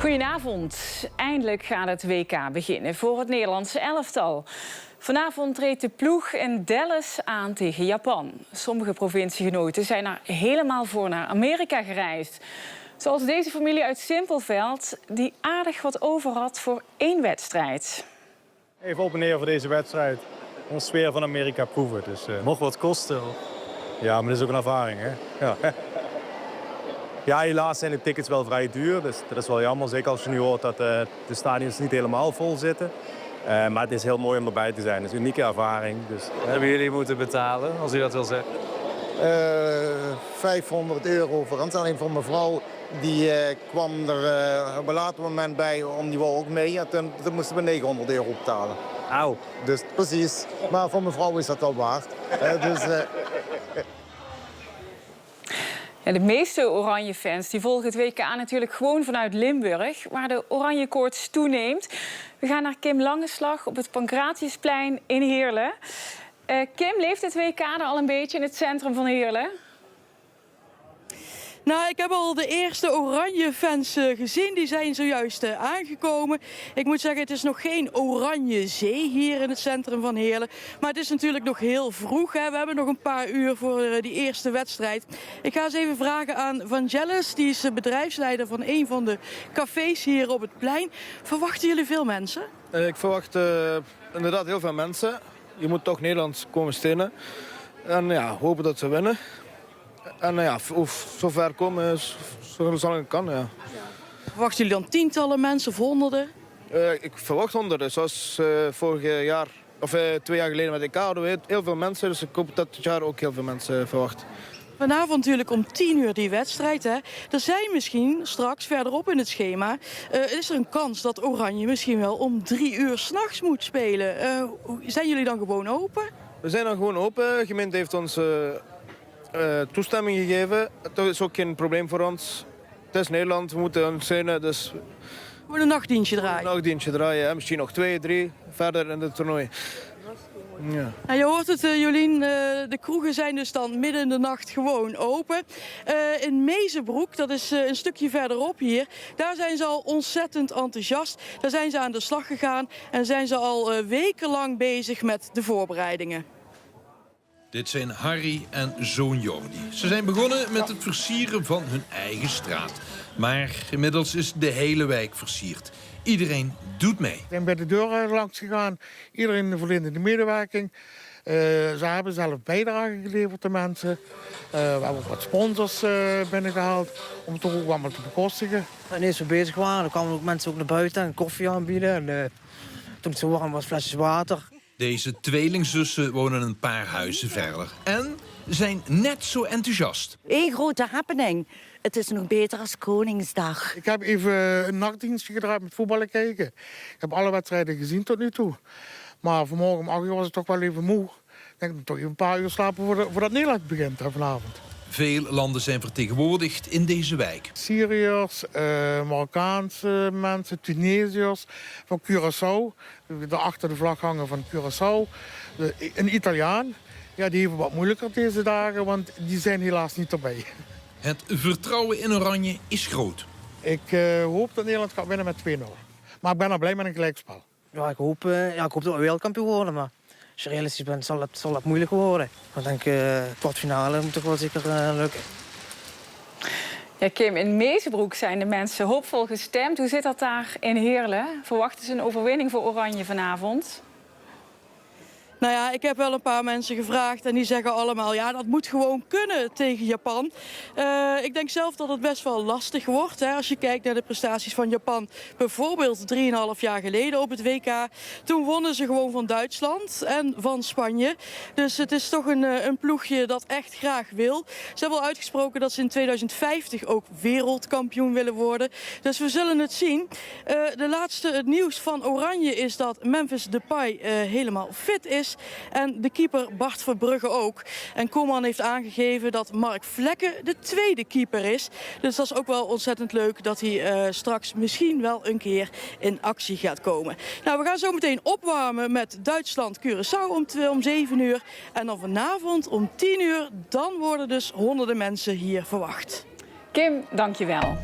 Goedenavond. Eindelijk gaat het WK beginnen voor het Nederlandse elftal. Vanavond treedt de ploeg in Dallas aan tegen Japan. Sommige provinciegenoten zijn er helemaal voor naar Amerika gereisd. Zoals deze familie uit Simpelveld, die aardig wat over had voor één wedstrijd. Even op en neer voor deze wedstrijd. Ons sfeer van Amerika proeven. Dus, mocht wat kosten. Ja, maar dat is ook een ervaring, hè? Ja. Ja, helaas zijn de tickets wel vrij duur. Dus dat is wel jammer. Zeker als je nu hoort dat de stadions niet helemaal vol zitten. Maar het is heel mooi om erbij te zijn. Het is een unieke ervaring. Dus, Hebben jullie moeten betalen, als u dat wil zeggen? €500 voor alleen voor mijn vrouw. Die kwam er op een later moment bij, die wou ook mee. En toen moesten we €900 betalen. Auw. Dus precies. Maar voor mijn vrouw is dat wel waard. Ja, de meeste Oranje-fans die volgen het WK natuurlijk gewoon vanuit Limburg, waar de Oranje-koorts toeneemt. We gaan naar Kim Langeslag op het Pancratiusplein in Heerlen. Kim, leeft het WK er al een beetje in het centrum van Heerlen? Nou, ik heb al de eerste Oranje-fans gezien. Die zijn zojuist aangekomen. Ik moet zeggen, het is nog geen oranje zee hier in het centrum van Heerlen. Maar het is natuurlijk nog heel vroeg. Hè. We hebben nog een paar uur voor die eerste wedstrijd. Ik ga eens even vragen aan Vangelis. Die is bedrijfsleider van een van de cafés hier op het plein. Verwachten jullie veel mensen? Ik verwacht inderdaad heel veel mensen. Je moet toch Nederland komen steunen. En ja, hopen dat ze winnen. En ja, of zover komen, zolang het kan, ja. Verwachten jullie dan tientallen mensen of honderden? Ik verwacht honderden, zoals vorig jaar, of 2 jaar geleden met EK hadden we heel veel mensen. Dus ik hoop dat dit jaar ook heel veel mensen verwacht. Vanavond natuurlijk om 10 uur die wedstrijd. Hè. Er zijn misschien straks verderop in het schema, is er een kans dat Oranje misschien wel om 3 uur 's nachts moet spelen. Zijn jullie dan gewoon open? We zijn dan gewoon open. De gemeente heeft ons toestemming gegeven. Dat is ook geen probleem voor ons. Het is Nederland, we moeten ons steunen. Dus Gewoon een nachtdienstje draaien? Een nachtdienstje draaien, hè. Misschien nog 2, 3 verder in het toernooi. Ja. Nou, je hoort het, Jolien. De kroegen zijn dus dan midden in de nacht gewoon open. In Mezenbroek, dat is een stukje verderop hier, daar zijn ze al ontzettend enthousiast. Daar zijn ze aan de slag gegaan en zijn ze al wekenlang bezig met de voorbereidingen. Dit zijn Harry en zoon Jordi. Ze zijn begonnen met het versieren van hun eigen straat. Maar inmiddels is de hele wijk versierd. Iedereen doet mee. We zijn bij de deur langs gegaan. Iedereen in de verlindende medewerking. Ze hebben zelf bijdrage geleverd, de mensen. We hebben ook wat sponsors binnengehaald om het toch ook allemaal te bekostigen. En eerst we bezig waren, kwamen ook mensen ook naar buiten en koffie aanbieden. En, toen het zo warm was, flesjes water. Deze tweelingzussen wonen een paar huizen verder. En zijn net zo enthousiast. Eén grote happening. Het is nog beter als Koningsdag. Ik heb even een nachtdienstje gedraaid met voetballen kijken. Ik heb alle wedstrijden gezien tot nu toe. Maar vanmorgen om 8 uur was ik toch wel even moe. Ik denk toch even een paar uur slapen voordat Nederland begint vanavond. Veel landen zijn vertegenwoordigd in deze wijk. Syriërs, Marokkaanse mensen, Tunesiërs, van Curaçao. Die achter de vlag hangen van Curaçao. Een Italiaan. Ja, die heeft wat moeilijker deze dagen, want die zijn helaas niet erbij. Het vertrouwen in Oranje is groot. Ik hoop dat Nederland gaat winnen met 2-0. Maar ik ben al blij met een gelijkspel. Ja, ik hoop dat we wereldkampioen worden, maar als je realistisch bent zal dat moeilijk worden. Ik denk kwartfinale moet toch wel zeker lukken. Ja, Kim, in Mezenbroek zijn de mensen hoopvol gestemd. Hoe zit dat daar in Heerlen? Verwachten ze een overwinning voor Oranje vanavond? Nou ja, ik heb wel een paar mensen gevraagd en die zeggen allemaal, ja, dat moet gewoon kunnen tegen Japan. Ik denk zelf dat het best wel lastig wordt. Hè, als je kijkt naar de prestaties van Japan, bijvoorbeeld 3,5 jaar geleden op het WK. Toen wonnen ze gewoon van Duitsland en van Spanje. Dus het is toch een ploegje dat echt graag wil. Ze hebben al uitgesproken dat ze in 2050 ook wereldkampioen willen worden. Dus we zullen het zien. Het nieuws van Oranje is dat Memphis Depay helemaal fit is. En de keeper Bart Verbrugge ook. En Koeman heeft aangegeven dat Mark Vlekken de tweede keeper is. Dus dat is ook wel ontzettend leuk dat hij straks misschien wel een keer in actie gaat komen. Nou, we gaan zo meteen opwarmen met Duitsland-Curaçao om 7 uur. En dan vanavond om 10 uur, dan worden dus honderden mensen hier verwacht. Kim, dank je wel.